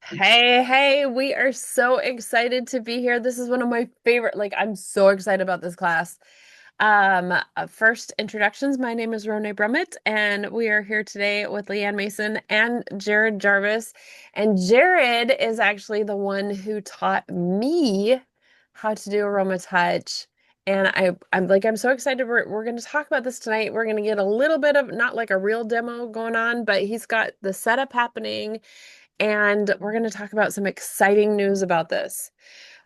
Hey, we are so excited to be here. This is one of my favorite, I'm so excited about this class. First introductions. My name is Ronai Brumett, and we are here today with Leanne Mason and Jared Jarvis. And Jared is actually the one who taught me how to do AromaTouch. And I'm so excited. We're going to talk about this tonight. We're going to get a little bit of not like a real demo going on, but he's got the setup happening and we're going to talk about some exciting news about this.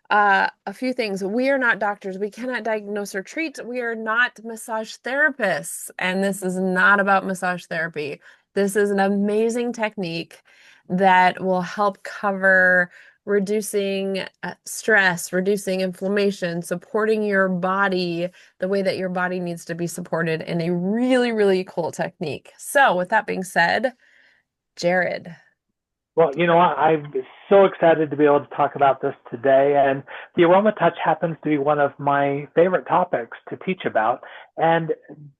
A few things. We are not doctors. We cannot diagnose or treat. We are not massage therapists. And this is not about massage therapy. This is an amazing technique that will help cover reducing stress, reducing inflammation, supporting your body the way that your body needs to be supported in a really, really cool technique. So, with that being said, Jared. Well, you know what? I'm so excited to be able to talk about this today. And the Aroma Touch happens to be one of my favorite topics to teach about. And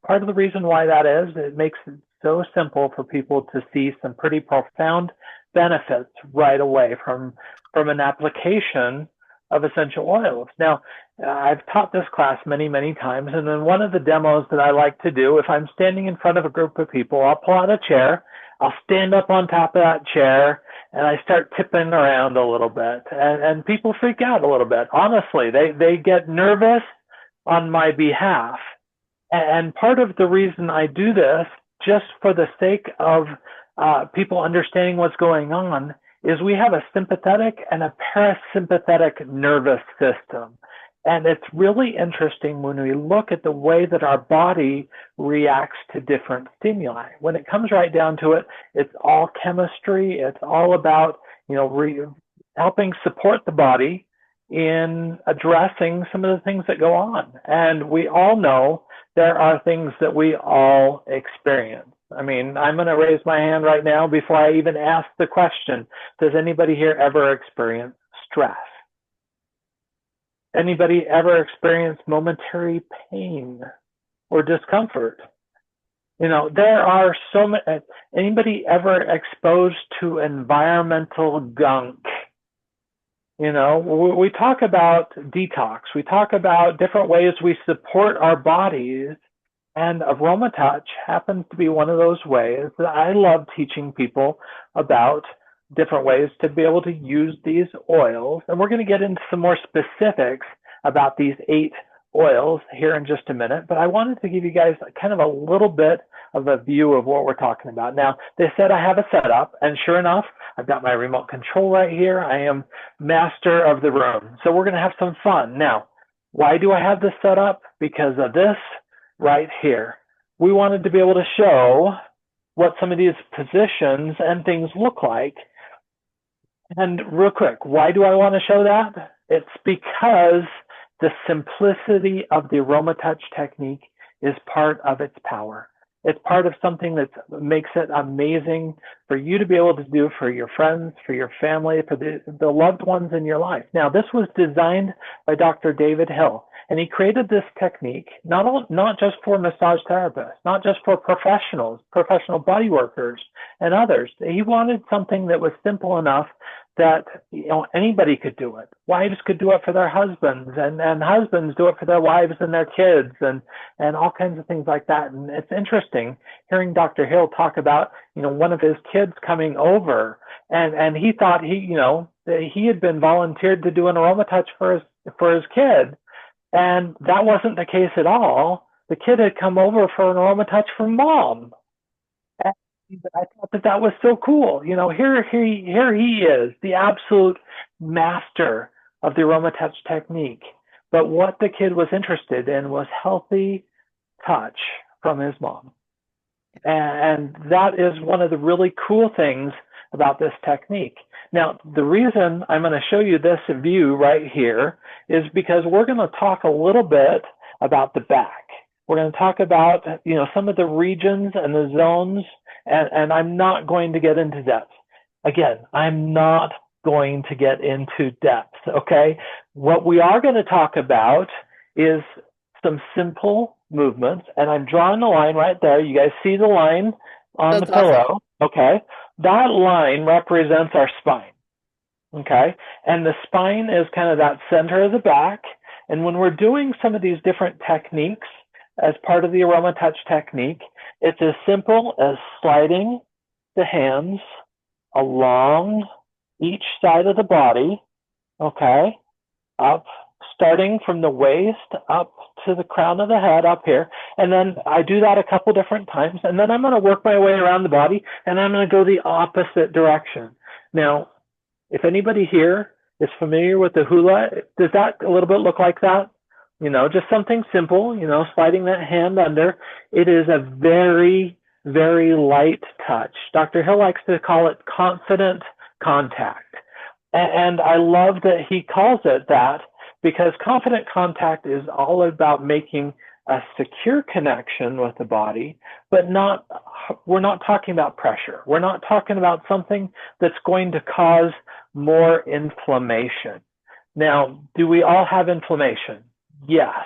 part of the reason why that is, it makes it so simple for people to see some pretty profound benefits right away from an application of essential oils. Now, I've taught this class many, many times. And then one of the demos that I like to do, if I'm standing in front of a group of people, I'll pull out a chair. I'll stand up on top of that chair and I start tipping around a little bit. And people freak out a little bit. Honestly, they get nervous on my behalf. And part of the reason I do this, just for the sake of people understanding what's going on, is we have a sympathetic and a parasympathetic nervous system. And it's really interesting when we look at the way that our body reacts to different stimuli. When it comes right down to it, it's all chemistry. It's all about, helping support the body in addressing some of the things that go on. And we all know there are things that we all experience. I mean, I'm going to raise my hand right now before I even ask the question. Does anybody here ever experience stress? Anybody ever experienced momentary pain or discomfort? There are so many. Anybody ever exposed to environmental gunk? We talk about detox. We talk about different ways we support our bodies. And AromaTouch happens to be one of those ways that I love teaching people about different ways to be able to use these oils. And we're going to get into some more specifics about these 8 oils here in just a minute. But I wanted to give you guys kind of a little bit of a view of what we're talking about. Now, they said I have a setup, and sure enough, I've got my remote control right here. I am master of the room. So we're going to have some fun. Now, why do I have this set up? Because of this right here. We wanted to be able to show what some of these positions and things look like. And real quick, why do I want to show that? It's because the simplicity of the AromaTouch technique is part of its power. It's part of something that makes it amazing for you to be able to do for your friends, for your family, for the loved ones in your life. Now, this was designed by Dr. David Hill, and he created this technique not just for massage therapists, not just for professionals, professional body workers, and others. He wanted something that was simple enough that anybody could do it. Wives could do it for their husbands, and husbands do it for their wives and their kids, and all kinds of things like that. And it's interesting hearing Dr. Hill talk about one of his kids coming over, and he thought he had been volunteered to do an AromaTouch for his kid, and that wasn't the case at all. The kid had come over for an AromaTouch for mom. I thought that was so cool. Here he is, the absolute master of the AromaTouch technique. But what the kid was interested in was healthy touch from his mom. And that is one of the really cool things about this technique. Now, the reason I'm going to show you this view right here is because we're going to talk a little bit about the back. We're going to talk about, some of the regions and the zones, and I'm not going to get into depth. Again, I'm not going to get into depth, okay? What we are going to talk about is some simple movements, and I'm drawing a line right there. You guys see the line on the That's awesome. pillow, okay? That line represents our spine. Okay. And the spine is kind of that center of the back. And when we're doing some of these different techniques as part of the AromaTouch technique, it's as simple as sliding the hands along each side of the body, okay, up, starting from the waist up to the crown of the head up here. And then I do that a couple different times. And then I'm going to work my way around the body and I'm going to go the opposite direction. Now, if anybody here is familiar with the hula, does that a little bit look like that? Just something simple, sliding that hand under. It is a very, very light touch. Dr. Hill likes to call it confident contact. And I love that he calls it that because confident contact is all about making a secure connection with the body, but we're not talking about pressure. We're not talking about something that's going to cause more inflammation. Now, do we all have inflammation? Yes.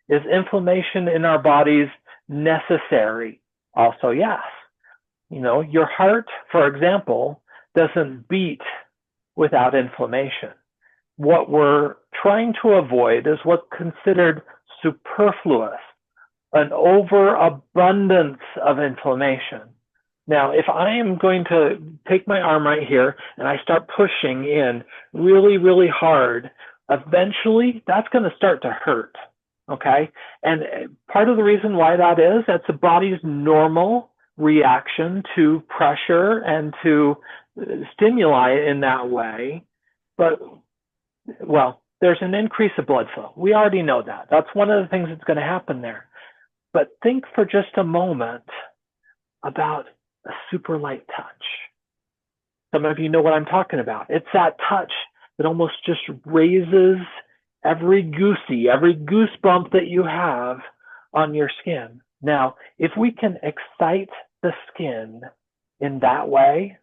Is inflammation in our bodies necessary? Also, yes. Your heart, for example, doesn't beat without inflammation. What we're trying to avoid is what's considered superfluous, an overabundance of inflammation. Now, if I am going to take my arm right here and I start pushing in really, really hard, eventually that's going to start to hurt. Okay. And part of the reason why that is, that's the body's normal reaction to pressure and to stimuli in that way. But, well, there's an increase of blood flow. We already know that. That's one of the things that's going to happen there. But think for just a moment about a super light touch. Some of you know what I'm talking about. It's that touch that almost just raises every goosebump that you have on your skin. Now, if we can excite the skin in that way,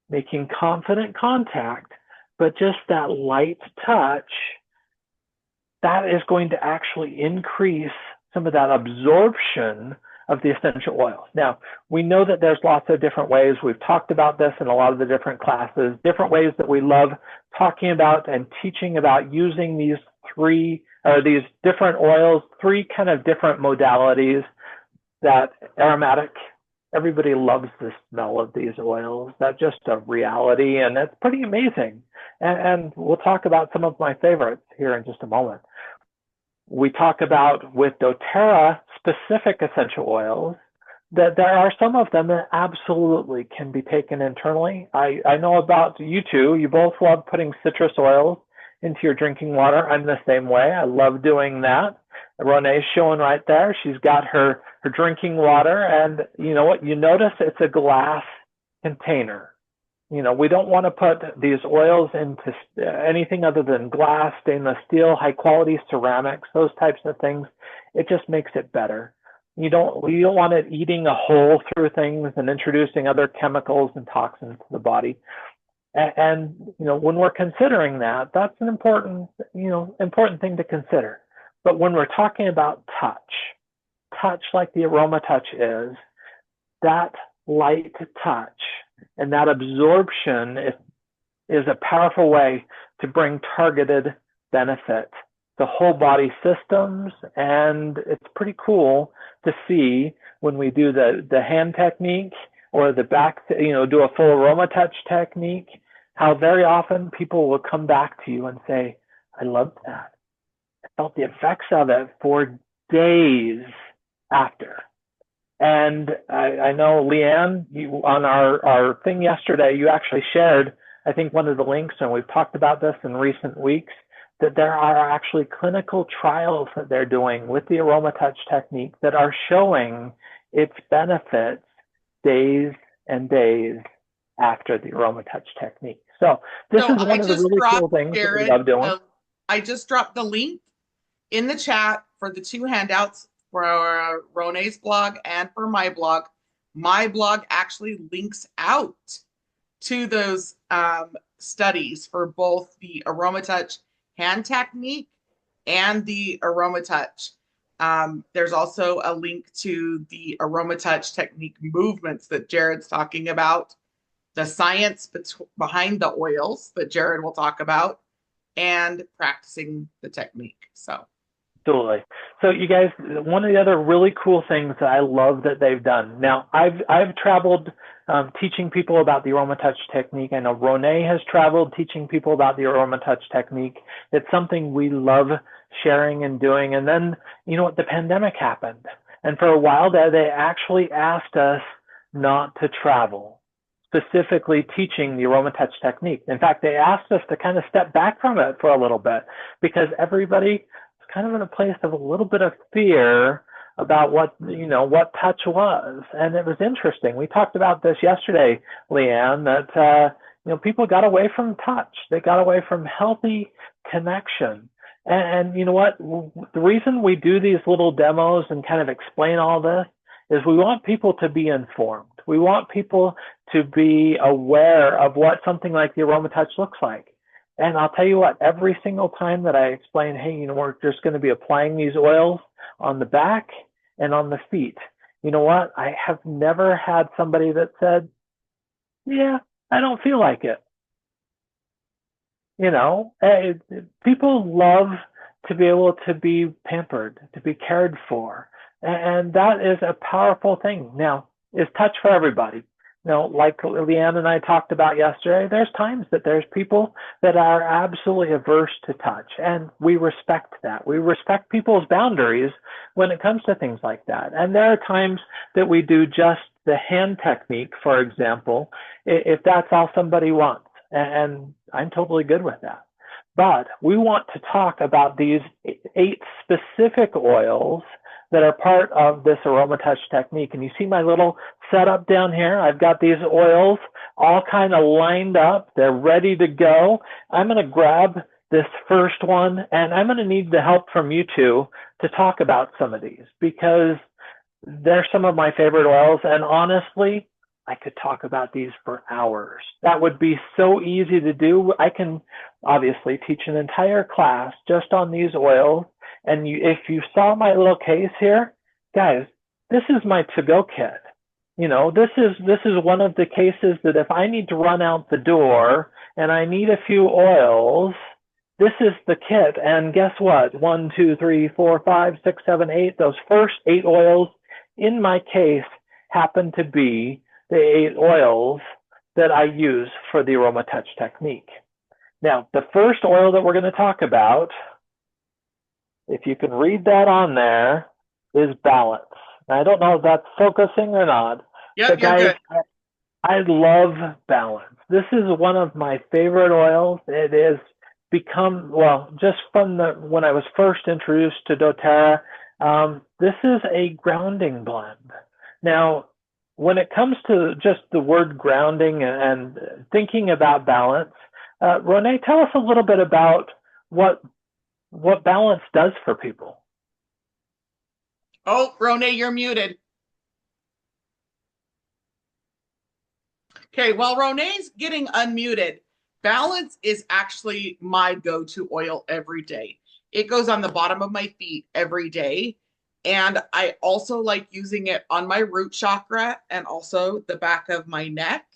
making confident contact, but just that light touch, that is going to actually increase some of that absorption of the essential oils. Now, we know that there's lots of different ways. We've talked about this in a lot of the different classes, different ways that we love talking about and teaching about using these these different oils, three kind of different modalities that aromatic. Everybody loves the smell of these oils. That's just a reality, and it's pretty amazing. And we'll talk about some of my favorites here in just a moment. We talk about with doTERRA specific essential oils that there are some of them that absolutely can be taken internally. I know about you two. You both love putting citrus oils into your drinking water. I'm the same way. I love doing that. Ronai's showing right there. She's got her drinking water, and you know what? You notice it's a glass container. We don't want to put these oils into anything other than glass, stainless steel, high quality ceramics, those types of things. It just makes it better. We don't want it eating a hole through things and introducing other chemicals and toxins to the body. And when we're considering that, that's an important thing to consider. But when we're talking about touch like the AromaTouch that light touch and that absorption is a powerful way to bring targeted benefit to whole body systems. And it's pretty cool to see when we do the hand technique or the back, do a full AromaTouch technique, how very often people will come back to you and say, I loved that. I felt the effects of it for days after. And I know, Leanne, you, on our thing yesterday, you actually shared, I think, one of the links, and we've talked about this in recent weeks, that there are actually clinical trials that they're doing with the AromaTouch technique that are showing its benefits days and days after the AromaTouch technique. So this So is I one of the just really cool dropped, things that we Jared, love doing. I just dropped the link in the chat for the two handouts for Ronai's blog and for my blog. My blog actually links out to those studies for both the AromaTouch hand technique and the AromaTouch. There's also a link to the AromaTouch technique movements that Jared's talking about. the science behind the oils that Jared will talk about, and practicing the technique. So, Absolutely. So you guys, one of the other really cool things that I love that they've done. Now, I've traveled teaching people about the AromaTouch technique. I know Ronai has traveled teaching people about the AromaTouch technique. It's something we love sharing and doing. And then, you know what, the pandemic happened. And for a while there, they actually asked us not to travel, specifically teaching the AromaTouch technique. In fact, they asked us to kind of step back from it for a little bit because everybody kind of in a place of a little bit of fear about what touch was. And it was interesting. We talked about this yesterday, Leanne, that people got away from touch. They got away from healthy connection. And you know what? The reason we do these little demos and kind of explain all this is we want people to be informed. We want people to be aware of what something like the AromaTouch looks like. And I'll tell you what, every single time that I explain, hey, we're just going to be applying these oils on the back and on the feet. You know what? I have never had somebody that said, yeah, I don't feel like it. People love to be able to be pampered, to be cared for. And that is a powerful thing. Now, is touch for everybody? Like Leanne and I talked about yesterday, there's times that there's people that are absolutely averse to touch, and we respect that. We respect people's boundaries when it comes to things like that. And there are times that we do just the hand technique, for example, if that's all somebody wants. And I'm totally good with that. But we want to talk about these 8 specific oils that are part of this AromaTouch technique. And you see my little setup down here. I've got these oils all kind of lined up. They're ready to go. I'm going to grab this first one, and I'm going to need the help from you two to talk about some of these because they're some of my favorite oils. And honestly, I could talk about these for hours. That would be so easy to do. I can obviously teach an entire class just on these oils. And if you saw my little case here, guys, this is my to-go kit. This is one of the cases that if I need to run out the door and I need a few oils, this is the kit. And guess what? 1, 2, 3, 4, 5, 6, 7, 8. Those first 8 oils in my case happen to be the 8 oils that I use for the AromaTouch technique. Now, the first oil that we're going to talk about, if you can read that on there, is balance. Now, I don't know if that's focusing or not. Yep, but you're guys, good. I love balance. This is one of my favorite oils. It has become, just from when I was first introduced to doTERRA, this is a grounding blend. Now, when it comes to just the word grounding and thinking about balance, Ronai, tell us a little bit about what balance does for people. Oh, Ronai, you're muted. Okay, while Ronai's getting unmuted, balance is actually my go-to oil every day. It goes on the bottom of my feet every day. And I also like using it on my root chakra and also the back of my neck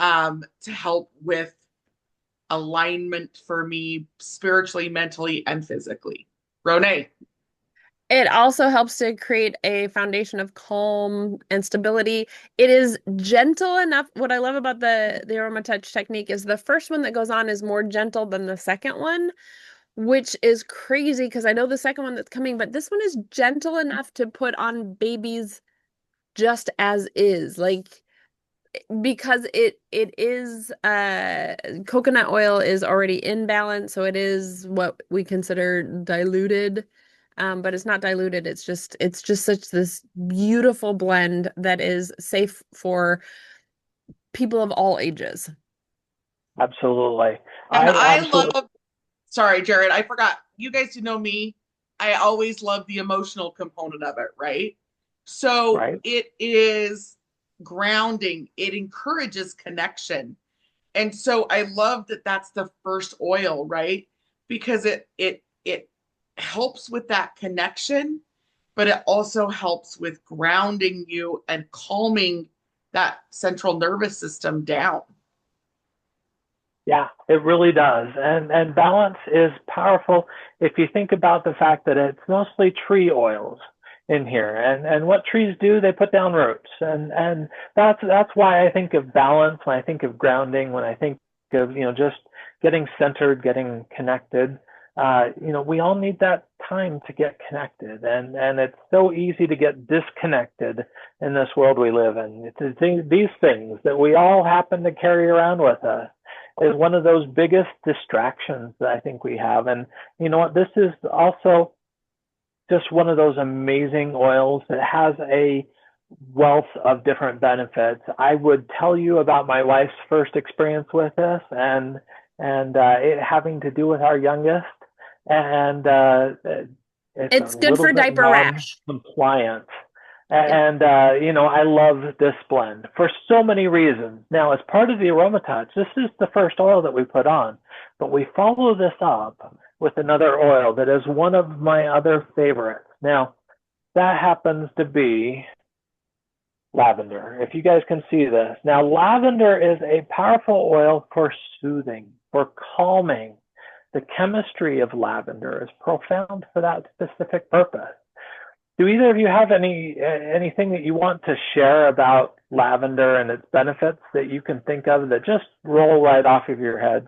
to help with alignment for me spiritually, mentally, and physically. Ronai. It also helps to create a foundation of calm and stability. It is gentle enough. What I love about the AromaTouch technique is the first one that goes on is more gentle than the second one, which is crazy because I know the second one that's coming, but this one is gentle enough to put on babies just as is. Like because it is coconut oil is already in balance, so it is what we consider diluted. But it's not diluted. It's just such this beautiful blend that is safe for people of all ages. Absolutely. And I I absolutely, love, sorry, Jared, I forgot. You guys who know me, I always love the emotional component of it, right? So right? it is grounding, it encourages connection. And so I love that that's the first oil, right? Because it helps with that connection, but it also helps with grounding you and calming that central nervous system down. Yeah, it really does. And balance is powerful if you think about the fact that it's mostly tree oils in here. And what trees do, they put down roots. And that's why I think of balance when I think of grounding, when I think of, just getting centered, getting connected. We all need that time to get connected. And it's so easy to get disconnected in this world we live in. It's these things that we all happen to carry around with us is one of those biggest distractions that I think we have. And you know what? This is also just one of those amazing oils that has a wealth of different benefits. I would tell you about my wife's first experience with this, and it having to do with our youngest, and it's a It's good little for bit diaper rash. non-compliant. Yeah. And I love this blend for so many reasons. Now, as part of the AromaTouch, this is the first oil that we put on, but we follow this up with another oil that is one of my other favorites. Now, that happens to be lavender. If you guys can see this. Now, lavender is a powerful oil for soothing, for calming. The chemistry of lavender is profound for that specific purpose. Do either of you have anything that you want to share about lavender and its benefits that you can think of that just roll right off of your head?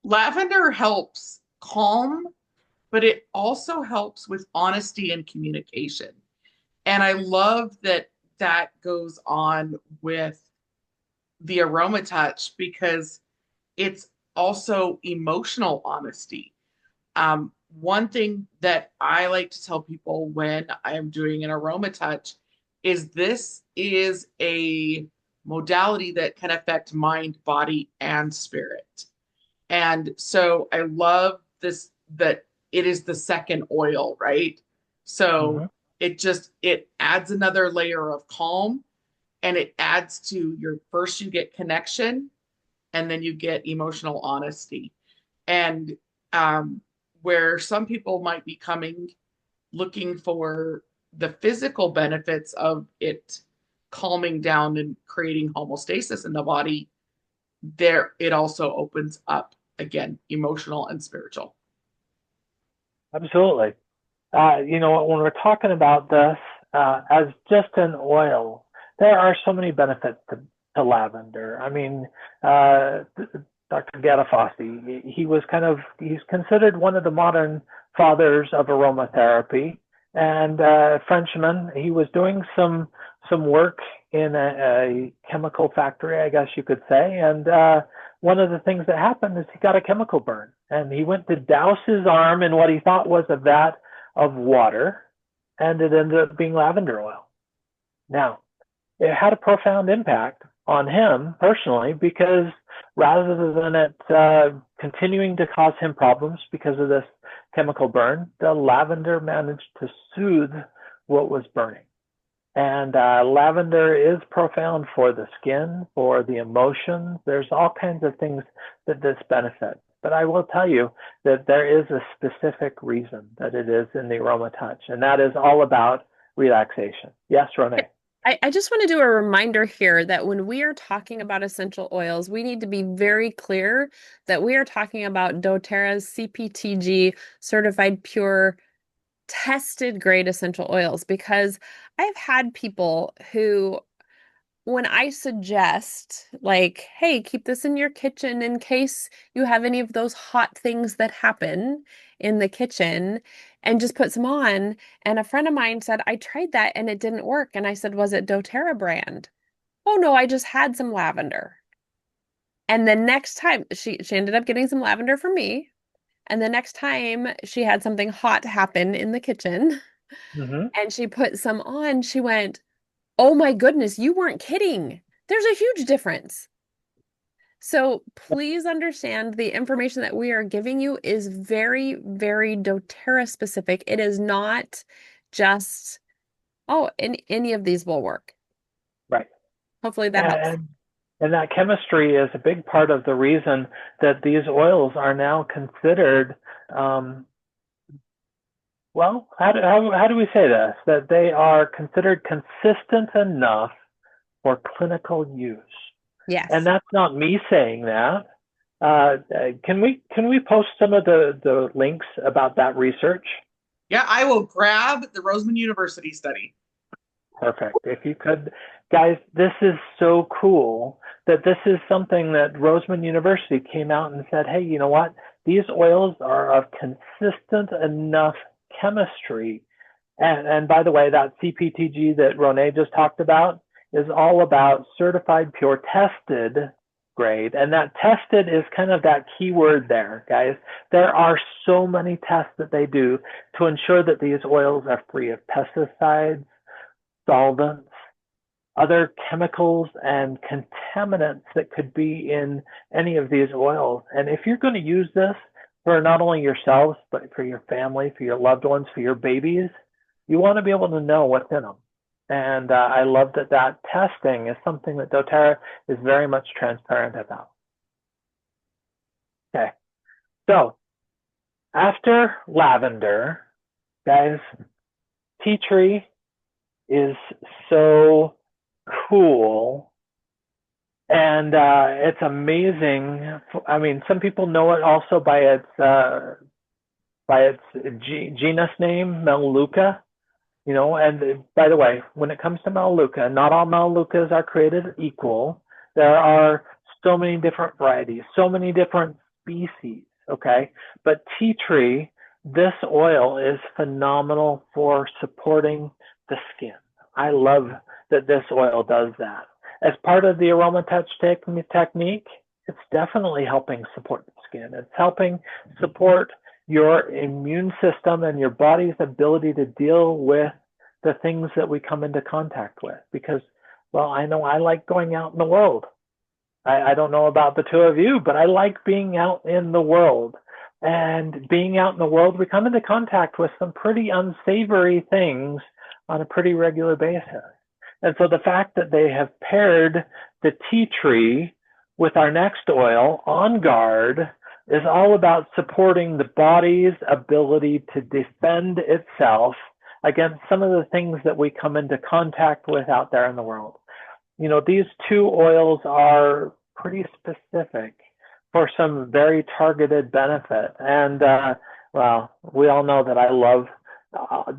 Lavender helps calm, but it also helps with honesty and communication. And I love that that goes on with the AromaTouch because it's also emotional honesty. One thing that I like to tell people when I'm doing an AromaTouch is this is a modality that can affect mind, body, and spirit. And so I love this that it is the second oil, right? So Mm-hmm. it adds another layer of calm and it adds to your first you get connection and then you get emotional honesty. And where some people might be coming looking for the physical benefits of it calming down and creating homeostasis in the body, there it also opens up again emotional and spiritual. Absolutely. When we're talking about this as just an oil, there are so many benefits to lavender. I mean, Dr. Gatafossi, he's considered one of the modern fathers of aromatherapy, and Frenchman. He was doing some work in a chemical factory, I guess you could say, and one of the things that happened is he got a chemical burn, and he went to douse his arm in what he thought was a vat of water, and it ended up being lavender oil. Now, it had a profound impact on him personally because rather than it continuing to cause him problems because of this chemical burn, the lavender managed to soothe what was burning. And lavender is profound for the skin, for the emotions. There's all kinds of things that this benefits. But I will tell you that there is a specific reason that it is in the AromaTouch, and that is all about relaxation. Yes, Ronai? I just want to do a reminder here that when we are talking about essential oils, we need to be very clear that we are talking about doTERRA's CPTG certified pure tested grade essential oils because I've had people who, when I suggest, like, hey, keep this in your kitchen in case you have any of those hot things that happen in the kitchen, and just put some on. And a friend of mine said, I tried that and it didn't work. And I said, was it doTERRA brand? Oh, no, I just had some lavender. And the next time she ended up getting some lavender from me. And the next time she had something hot happen in the kitchen Mm-hmm. and she put some on, she went, oh my goodness, you weren't kidding. There's a huge difference. So please understand the information that we are giving you is very, very doTERRA specific. It is not just, oh, any of these will work. Right. Hopefully that helps. And that chemistry is a big part of the reason that these oils are now considered, how do we say this? That they are considered consistent enough for clinical use. And Yes. that's not me saying that. Can we post some of the links about that research? Yeah, I will grab the Roseman University study. Perfect. If you could, guys, this is so cool that this is something that Roseman University came out and said, hey, you know what? These oils are of consistent enough chemistry. And by the way, that CPTG that Ronai just talked about is all about certified pure tested grade. And that tested is kind of that key word there, guys. There are so many tests that they do to ensure that these oils are free of pesticides, solvents, other chemicals and contaminants that could be in any of these oils. And if you're going to use this for not only yourselves, but for your family, for your loved ones, for your babies, you want to be able to know what's in them. And I love that that testing is something that doTERRA is very much transparent about. Okay, so after lavender, guys, tea tree is so cool, and it's amazing. I mean, some people know it also by its genus name, Melaleuca. You know, and by the way, when it comes to Melaleuca, not all Melaleucas are created equal. There are so many different varieties, so many different species. Okay, but tea tree, this oil is phenomenal for supporting the skin. I love that this oil does that. As part of the AromaTouch technique, it's definitely helping support the skin. It's helping support your immune system and your body's ability to deal with the things that we come into contact with. Because, well, I know I like going out in the world. I don't know about the two of you, but I like being out in the world. And being out in the world, we come into contact with some pretty unsavory things on a pretty regular basis. And so the fact that they have paired the tea tree with our next oil, On Guard, is all about supporting the body's ability to defend itself against some of the things that we come into contact with out there in the world. You know, these two oils are pretty specific for some very targeted benefit. And, well, we all know that I love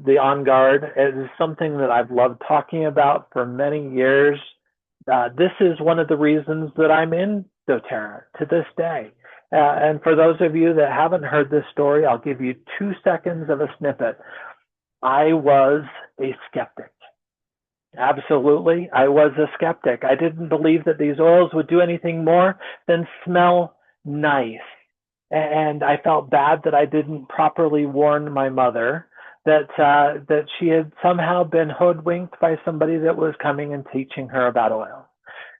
the On Guard. It is something that I've loved talking about for many years. This is one of the reasons that I'm in doTERRA to this day. And for those of you that haven't heard this story, I'll give you 2 seconds of a snippet. I was a skeptic. Absolutely, I was a skeptic. I didn't believe that these oils would do anything more than smell nice. And I felt bad that I didn't properly warn my mother that she had somehow been hoodwinked by somebody that was coming and teaching her about oil.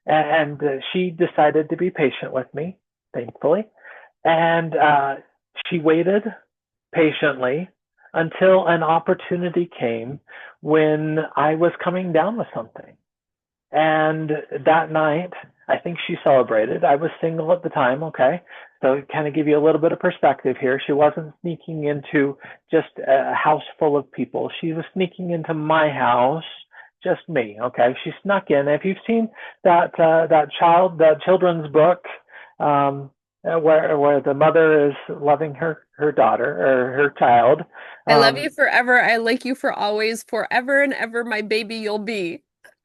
And she decided to be patient with me, thankfully. And she waited patiently until an opportunity came when I was coming down with something. And that night, I think she celebrated. I was single at the time, okay? So kind of give you a little bit of perspective here. She wasn't sneaking into just a house full of people. She was sneaking into my house, just me, okay? She snuck in. If you've seen that children's book, where the mother is loving her daughter or her child. I love you forever. I like you for always, forever and ever, my baby you'll be.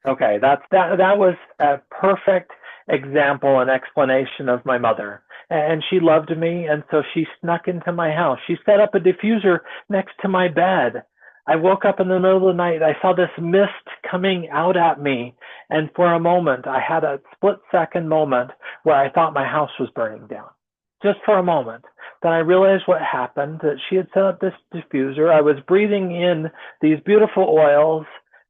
Okay, that was a perfect example and explanation of my mother. And she loved me, and so she snuck into my house. She set up a diffuser next to my bed. I woke up in the middle of the night. I saw this mist coming out at me, and for a moment, I had a split-second moment where I thought my house was burning down. Just for a moment. Then I realized what happened, that she had set up this diffuser. I was breathing in these beautiful oils,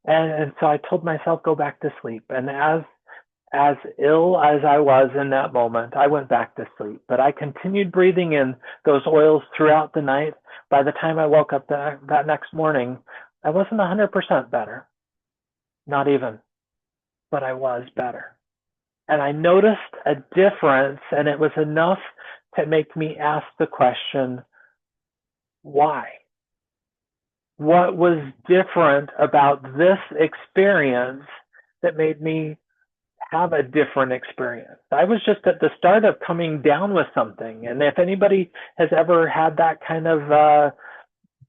and so I told myself, go back to sleep. And as ill as I was in that moment, I went back to sleep. But I continued breathing in those oils throughout the night. By the time I woke up that next morning, I wasn't 100% better. Not even. But I was better. And I noticed a difference, and it was enough to make me ask the question, why? What was different about this experience that made me have a different experience. I was just at the start of coming down with something. And if anybody has ever had that kind of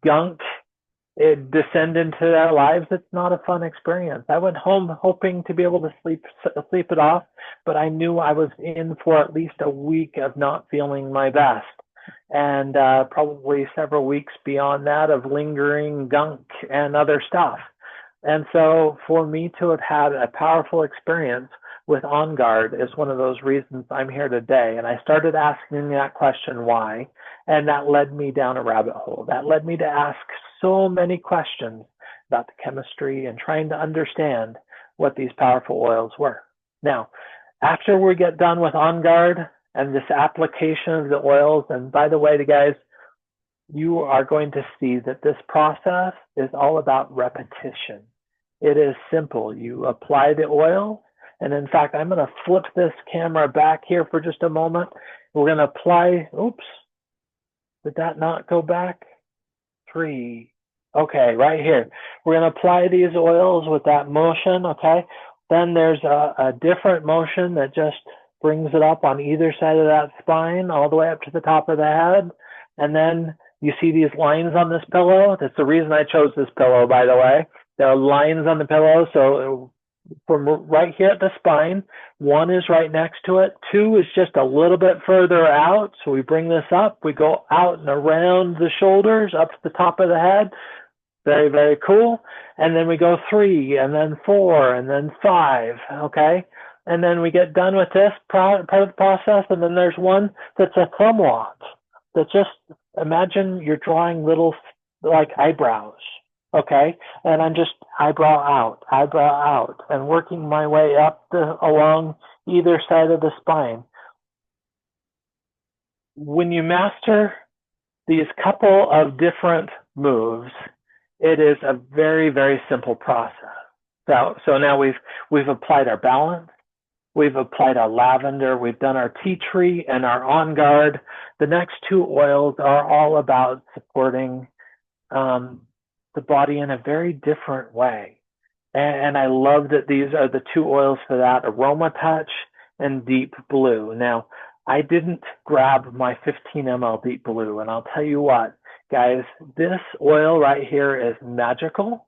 gunk descend into their lives, it's not a fun experience. I went home hoping to be able to sleep it off, but I knew I was in for at least a week of not feeling my best, and probably several weeks beyond that of lingering gunk and other stuff. And so for me to have had a powerful experience with On Guard is one of those reasons I'm here today. And I started asking that question, why? And that led me down a rabbit hole. That led me to ask so many questions about the chemistry and trying to understand what these powerful oils were. Now, after we get done with On Guard and this application of the oils, and by the way, guys, you are going to see that this process is all about repetition. It is simple. You apply the oil, and in fact, I'm going to flip this camera back here for just a moment. We're going to apply, oops, did that not go back? 3. Okay, right here. We're going to apply these oils with that motion, okay? Then there's a different motion that just brings it up on either side of that spine, all the way up to the top of the head. And then you see these lines on this pillow. That's the reason I chose this pillow, by the way. There are lines on the pillow, so from right here at the spine, 1 is right next to it, 2 is just a little bit further out. So we bring this up, we go out and around the shoulders, up to the top of the head. Very, very cool. And then we go 3, and then 4, and then 5, okay? And then we get done with this part of the process, and then there's one that's a thumb walk. That's just, imagine you're drawing little, like, eyebrows, okay? And I'm just eyebrow out, and working my way up along either side of the spine. When you master these couple of different moves, it is a very, very simple process. So now we've applied our balance, we've applied our lavender, we've done our tea tree and our On Guard. The next 2 oils are all about supporting the body in a very different way. And I love that these are the 2 oils for that, AromaTouch and Deep Blue. Now, I didn't grab my 15 ml Deep Blue, and I'll tell you what, guys, this oil right here is magical,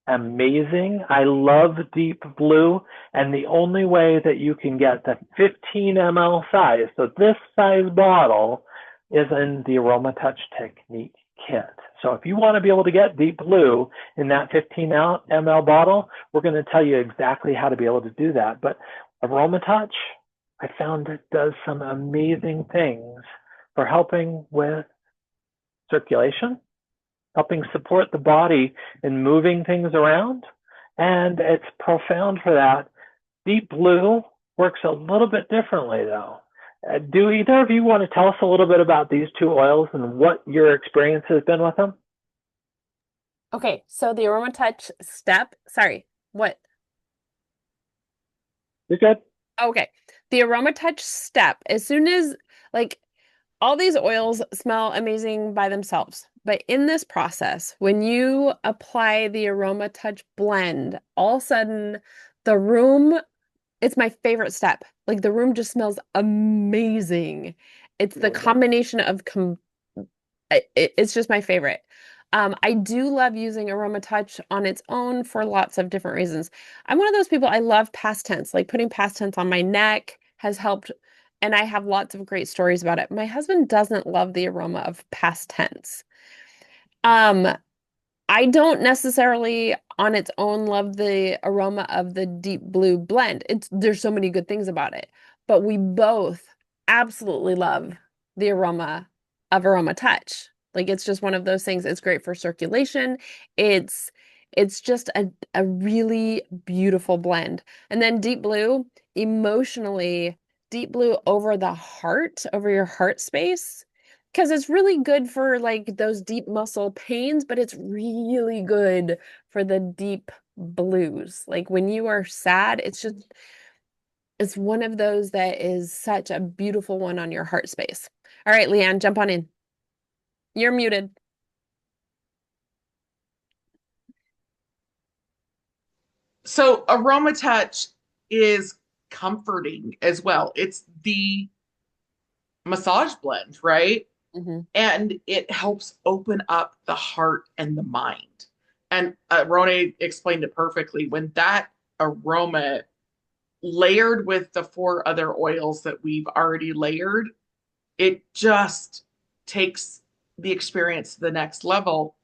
amazing. I love Deep Blue, and the only way that you can get the 15 ml size, so this size bottle, is in the AromaTouch Technique kit. So if you want to be able to get Deep Blue in that 15 ml bottle, we're going to tell you exactly how to be able to do that. But AromaTouch, I found it does some amazing things for helping with circulation, helping support the body in moving things around, and it's profound for that. Deep Blue works a little bit differently, though. Do either of you want to tell us a little bit about these 2 oils and what your experience has been with them? Okay, so the AromaTouch step, sorry, what? You're good. Okay, the AromaTouch step, as soon as, like, all these oils smell amazing by themselves, but in this process, when you apply the AromaTouch blend, all of a sudden the room, it's my favorite step. Like, the room just smells amazing. It's the combination of it's just my favorite. I do love using AromaTouch on its own for lots of different reasons. I'm one of those people, I love past tense, like putting past tense on my neck has helped, and I have lots of great stories about it. My husband doesn't love the aroma of past tense. Um, I don't necessarily on its own love the aroma of the Deep Blue blend. There's so many good things about it, but we both absolutely love the aroma of AromaTouch. Like, it's just one of those things. It's great for circulation. It's it's just a really beautiful blend. And then Deep Blue, emotionally, Deep Blue over the heart, over your heart space, because it's really good for like those deep muscle pains, but it's really good for the deep blues. Like when you are sad, it's one of those that is such a beautiful one on your heart space. All right, Leanne, jump on in. You're muted. So AromaTouch is comforting as well. It's the massage blend, right? Hmm. And it helps open up the heart and the mind. And Rone explained it perfectly. When that aroma layered with the four other oils that we've already layered, it just takes the experience to the next level.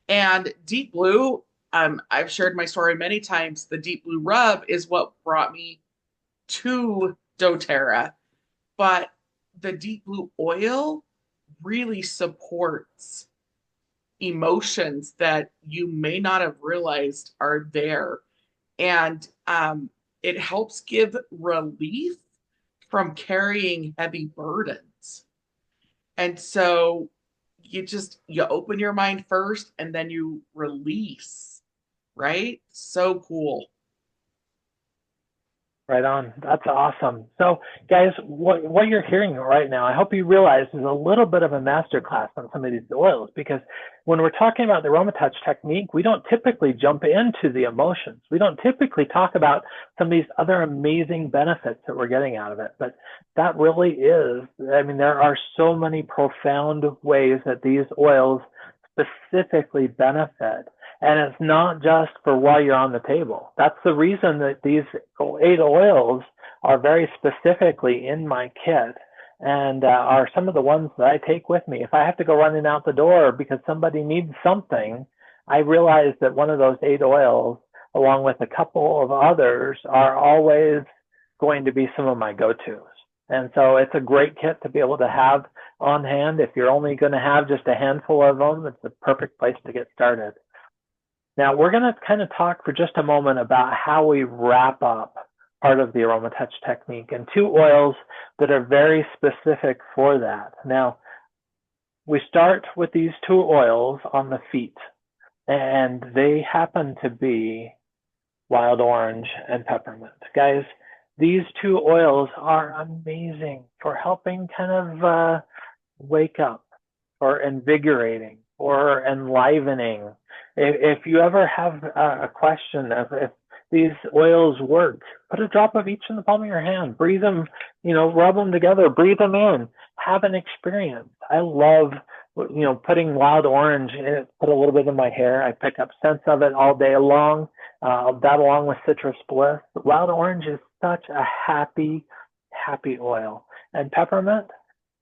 And Deep Blue, I've shared my story many times. The Deep Blue rub is what brought me to doTERRA, but the Deep Blue oil really supports emotions that you may not have realized are there. And it helps give relief from carrying heavy burdens. And so you open your mind first and then you release, right? So cool. Right on. That's awesome. So, guys, what you're hearing right now, I hope you realize is a little bit of a master class on some of these oils, because when we're talking about the AromaTouch technique, we don't typically jump into the emotions. We don't typically talk about some of these other amazing benefits that we're getting out of it. But that really is, I mean, there are so many profound ways that these oils specifically benefit. And it's not just for while you're on the table. That's the reason that these 8 oils are very specifically in my kit, and are some of the ones that I take with me. If I have to go running out the door because somebody needs something, I realize that one of those 8 oils, along with a couple of others, are always going to be some of my go-tos. And so it's a great kit to be able to have on hand. If you're only going to have just a handful of them, it's the perfect place to get started. Now, we're going to kind of talk for just a moment about how we wrap up part of the AromaTouch technique and 2 oils that are very specific for that. Now, we start with these 2 oils on the feet, and they happen to be wild orange and peppermint. Guys, these 2 oils are amazing for helping kind of wake up, or invigorating, or enlivening. If you ever have a question of if these oils work, put a drop of each in the palm of your hand, breathe them, rub them together, breathe them in, have an experience. I love, putting wild orange in it, put a little bit in my hair. I pick up scents of it all day long, that along with citrus bliss. Wild orange is such a happy oil. And peppermint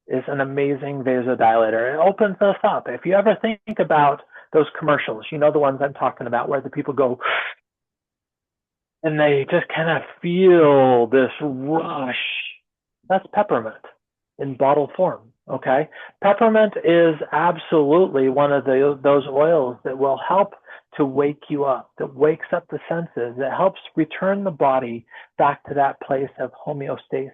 is an amazing vasodilator. It opens us up. If you ever think about those commercials, the ones I'm talking about, where the people go and they just kind of feel this rush. That's peppermint in bottle form, okay? Peppermint is absolutely one of those oils that will help to wake you up, that wakes up the senses, that helps return the body back to that place of homeostasis.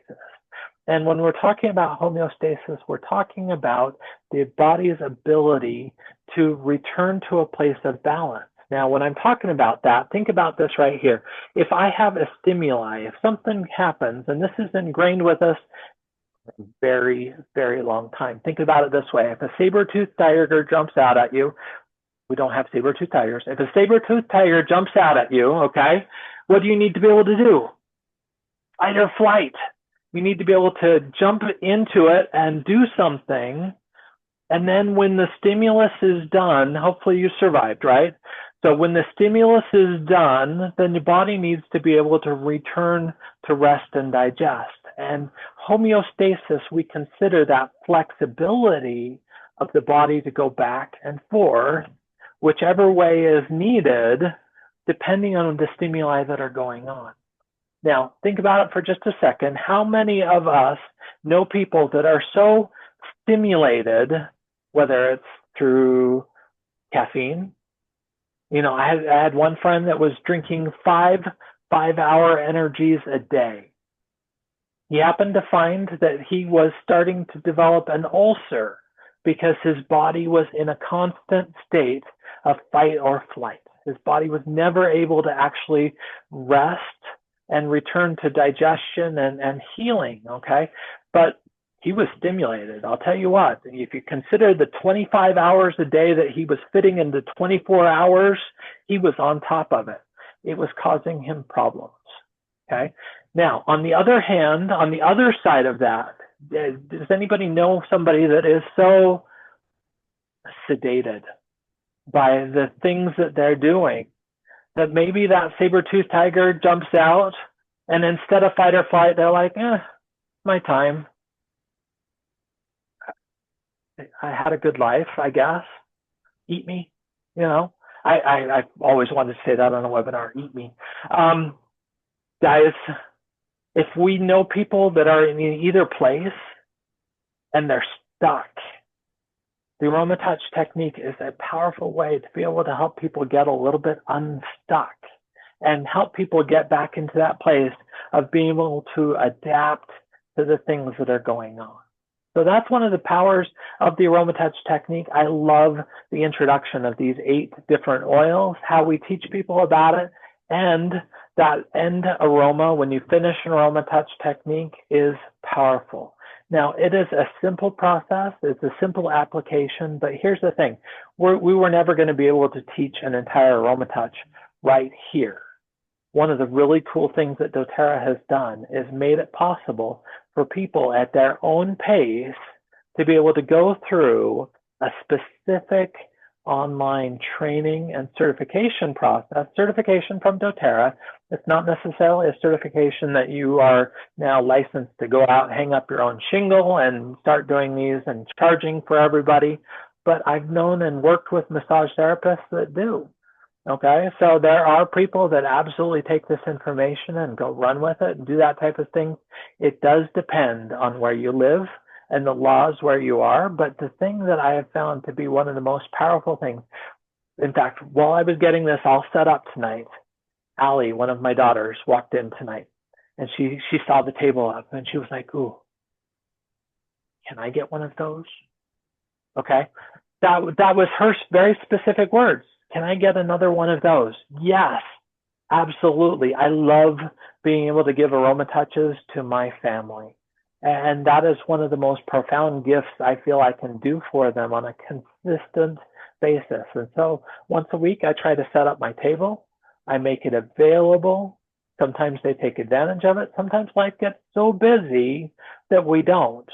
And when we're talking about homeostasis, we're talking about the body's ability to return to a place of balance. Now, when I'm talking about that, think about this right here. If I have a stimuli, if something happens, and this is ingrained with us for a very, very long time. Think about it this way. If a saber-toothed tiger jumps out at you, we don't have saber-toothed tigers. If a saber-toothed tiger jumps out at you, okay, what do you need to be able to do? Fight or flight. You need to be able to jump into it and do something. And then when the stimulus is done, hopefully you survived, right? So when the stimulus is done, then the body needs to be able to return to rest and digest. And homeostasis, we consider that flexibility of the body to go back and forth, whichever way is needed, depending on the stimuli that are going on. Now, think about it for just a second. How many of us know people that are so stimulated, whether it's through caffeine? I had one friend that was drinking 5-hour energies a day. He happened to find that he was starting to develop an ulcer because his body was in a constant state of fight or flight. His body was never able to actually rest and return to digestion and healing, okay? But he was stimulated. I'll tell you what, if you consider the 25 hours a day that he was fitting into 24 hours, he was on top of it. It was causing him problems, okay? Now, on the other hand, on the other side of that, does anybody know somebody that is so sedated by the things that they're doing that maybe that saber-toothed tiger jumps out and instead of fight or flight, they're like, my time. I had a good life, I guess. Eat me, you know. I've always wanted to say that on a webinar, eat me. Guys, if we know people that are in either place and they're stuck, the AromaTouch technique is a powerful way to be able to help people get a little bit unstuck and help people get back into that place of being able to adapt to the things that are going on. So that's one of the powers of the AromaTouch technique. I love the introduction of these 8 different oils, how we teach people about it, and that end aroma when you finish an AromaTouch technique is powerful. Now, it is a simple process. It's a simple application, but here's the thing. We were never going to be able to teach an entire AromaTouch right here. One of the really cool things that doTERRA has done is made it possible for people at their own pace to be able to go through a specific online training and certification process. Certification from doTERRA. It's not necessarily a certification that you are now licensed to go out, hang up your own shingle and start doing these and charging for everybody. But I've known and worked with massage therapists that do. Okay, so there are people that absolutely take this information and go run with it and do that type of thing. It does depend on where you live and the laws where you are, but the thing that I have found to be one of the most powerful things, in fact, while I was getting this all set up tonight, Allie, one of my daughters, walked in tonight and she saw the table up and she was like, ooh, can I get one of those? Okay, that was her very specific words. Can I get another one of those? Yes, absolutely. I love being able to give AromaTouches to my family. And that is one of the most profound gifts I feel I can do for them on a consistent basis. And so once a week, I try to set up my table. I make it available. Sometimes they take advantage of it. Sometimes life gets so busy that we don't.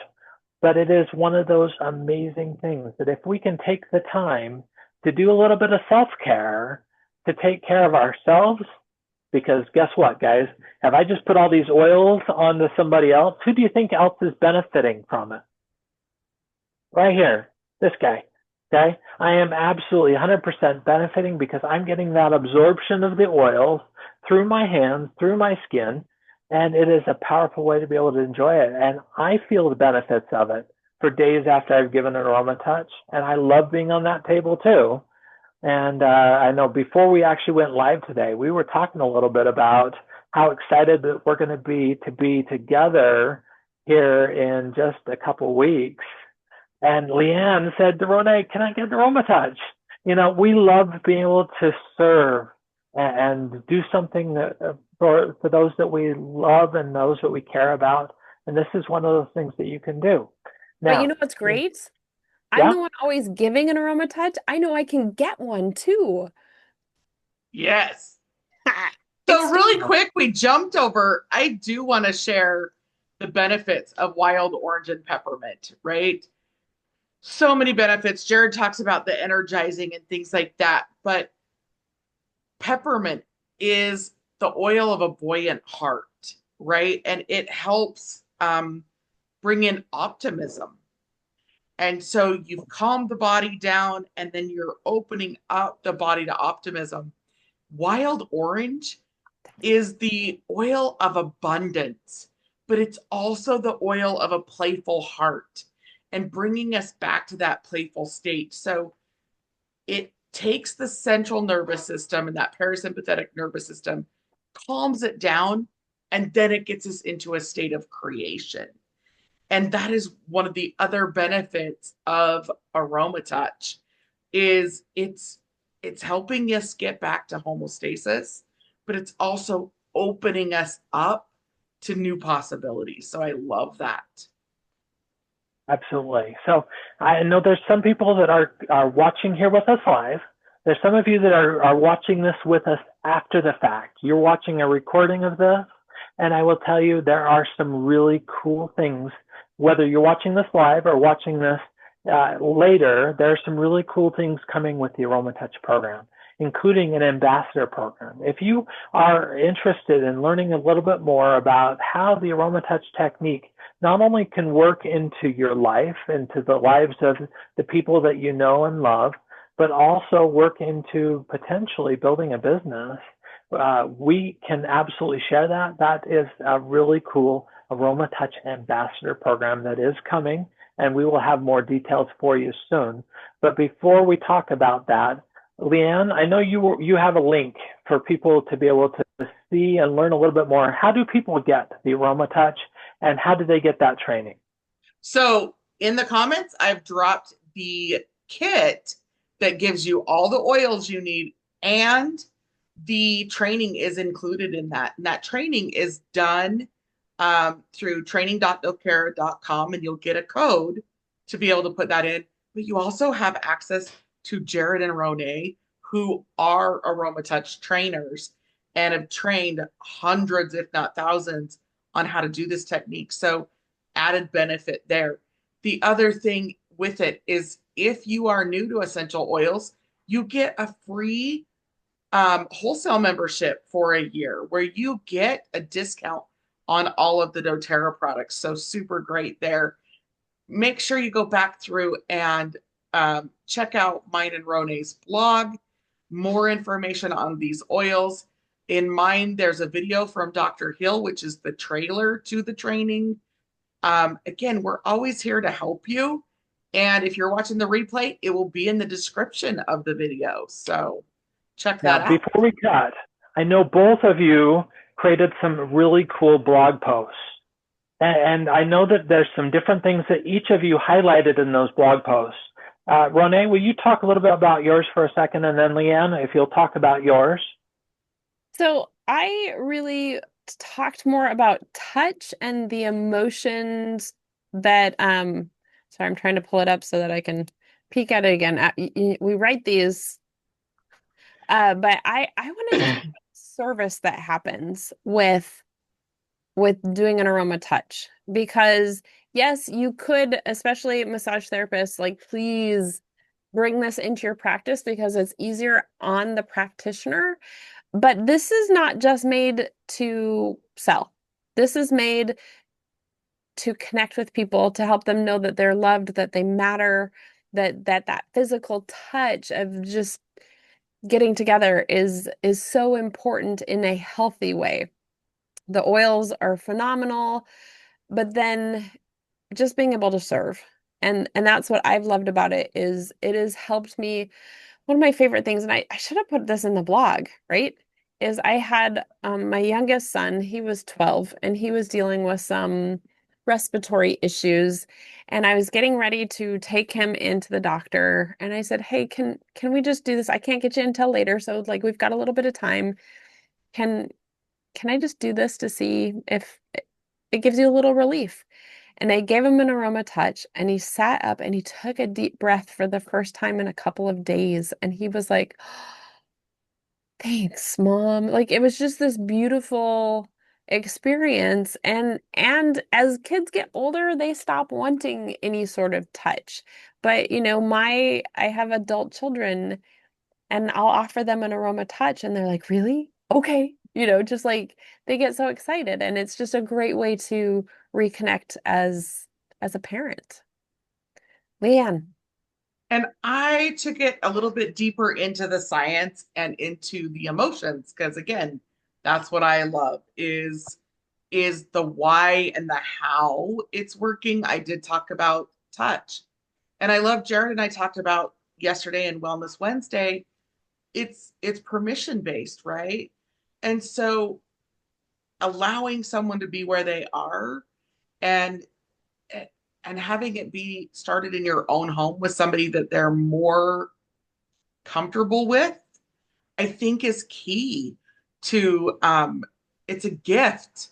But it is one of those amazing things that if we can take the time to do a little bit of self-care, to take care of ourselves, because guess what, guys? Have I just put all these oils onto somebody else? Who do you think else is benefiting from it? Right here, this guy, okay? I am absolutely 100% benefiting because I'm getting that absorption of the oils through my hands, through my skin, and it is a powerful way to be able to enjoy it. And I feel the benefits of it for days after I've given an AromaTouch, and I love being on that table too. And I know before we actually went live today, we were talking a little bit about how excited that we're going to be together here in just a couple weeks. And Leanne said, Ronai, can I get the AromaTouch? You know, we love being able to serve and do something that, for those that we love and those that we care about. And this is one of those things that you can do. But you Now, know what's great? I'm yeah, the one always giving an AromaTouch. I know I can get one too. Yes. So really Exclusive. quick, we jumped over. I do want to share the benefits of wild orange and peppermint, right? So many benefits. Jared talks about the energizing and things like that, but peppermint is the oil of a buoyant heart, right? And it helps bring in optimism. And so you've calmed the body down and then you're opening up the body to optimism. Wild orange is the oil of abundance, but it's also the oil of a playful heart and bringing us back to that playful state. So it takes the central nervous system and that parasympathetic nervous system, calms it down, and then it gets us into a state of creation. And that is one of the other benefits of AromaTouch is it's helping us get back to homeostasis, but it's also opening us up to new possibilities. So I love that. absolutely. So I know there's some people that are watching here with us live. There's some of you that are watching this with us after the fact. You're watching a recording of this. And I will tell you, there are some really cool things. Whether you're watching this live or watching this later, there are some really cool things coming with the AromaTouch program, including an ambassador program. If you are interested in learning a little bit more about how the AromaTouch technique not only can work into your life, into the lives of the people that you know and love, but also work into potentially building a business, we can absolutely share that. That is a really cool AromaTouch ambassador program that is coming, and we will have more details for you soon. But before we talk about that, Leanne, I know you have a link for people to be able to see and learn a little bit more. How do people get the AromaTouch, and how do they get that training? So in the comments, I've dropped the kit that gives you all the oils you need, and the training is included in that. And that training is done through training.docare.com, and you'll get a code to be able to put that in. But you also have access to Jared and Ronai, who are AromaTouch trainers and have trained hundreds, if not thousands, on how to do this technique. So added benefit there. The other thing with it is if you are new to essential oils, you get a free wholesale membership for a year where you get a discount on all of the doTERRA products. So super great there. Make sure you go back through and check out mine and Ronai's blog. More information on these oils. In mine, there's a video from Dr. Hill, which is the trailer to the training. Again, we're always here to help you. And if you're watching the replay, it will be in the description of the video. So check Now, that out. before we cut, I know both of you created some really cool blog posts. And I know that there's some different things that each of you highlighted in those blog posts. Ronai, will you talk a little bit about yours for a second? And then Leanne, if you'll talk about yours. So I really talked more about touch and the emotions that sorry, I'm trying to pull it up so that I can peek at it again. We write these, but I want to just service that happens with doing an aroma touch, because yes, you could, especially massage therapists, like, please bring this into your practice because it's easier on the practitioner. But this is not just made to sell. This is made to connect with people, to help them know that they're loved, that they matter, that physical touch of just getting together is so important in a healthy way. The oils are phenomenal, but then just being able to serve. And that's what I've loved about it, is it has helped me. One of my favorite things, and I should have put this in the blog, right? Is I had my youngest son, he was 12, and he was dealing with some respiratory issues. And I was getting ready to take him into the doctor. And I said, hey, can we just do this? I can't get you until later. So like we've got a little bit of time. Can can I just do this to see if it gives you a little relief? And I gave him an aroma touch, and he sat up and he took a deep breath for the first time in a couple of days. And he was like, thanks, Mom. Like it was just this beautiful experience. And as kids get older, they stop wanting any sort of touch. But I have adult children, and I'll offer them an aroma touch, and they're like, really? Okay. Just like they get so excited, and it's just a great way to reconnect as a parent. Leanne. And I took it a little bit deeper into the science and into the emotions because again, that's what I love is the why and the how it's working. I did talk about touch. And I love Jared and I talked about yesterday in Wellness Wednesday. It's permission based, right? And so allowing someone to be where they are and and having it be started in your own home with somebody that they're more comfortable with, I think is key to it's a gift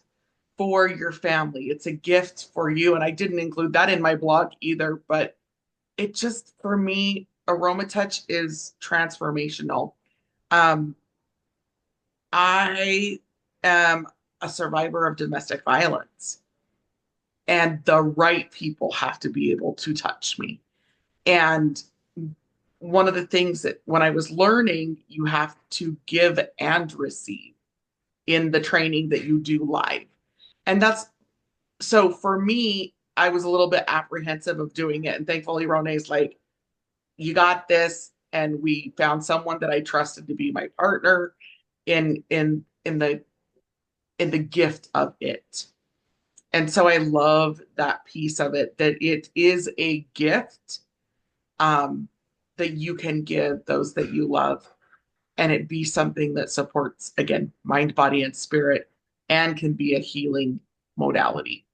for your family. It's a gift for you. And I didn't include that in my blog either, but it just for me, Aroma Touch is transformational. I am a survivor of domestic violence. And the right people have to be able to touch me. And one of the things that when I was learning, you have to give and receive in the training that you do live. And that's so for me, I was a little bit apprehensive of doing it. And thankfully, Ronay's like, you got this. And we found someone that I trusted to be my partner in the gift of it. And so I love that piece of it, that it is a gift um, that you can give those that you love, and it be something that supports, again, mind, body, and spirit, and can be a healing modality.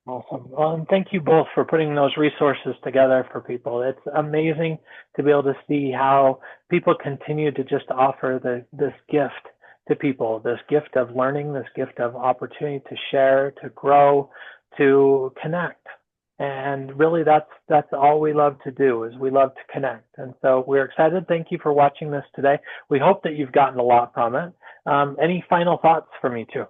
Awesome. Well, and thank you both for putting those resources together for people. It's amazing to be able to see how people continue to just offer this gift to people, this gift of learning, this gift of opportunity to share, to grow, to connect. And really that's all we love to do is we love to connect. And so we're excited. Thank you for watching this today. We hope that you've gotten a lot from it. Any final thoughts for me too?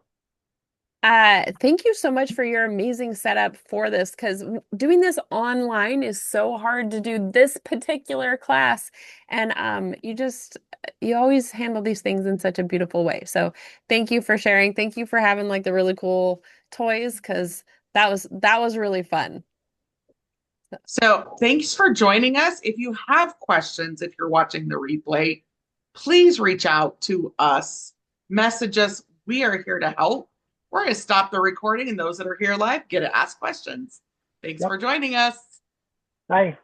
Thank you so much for your amazing setup for this because doing this online is so hard to do this particular class. And you always handle these things in such a beautiful way. So thank you for sharing. Thank you for having like the really cool toys because that was really fun. So thanks for joining us. If you have questions, if you're watching the replay, please reach out to us, message us. We are here to help. We're going to stop the recording, and those that are here live get to ask questions. Thanks Yep. for joining us. Bye.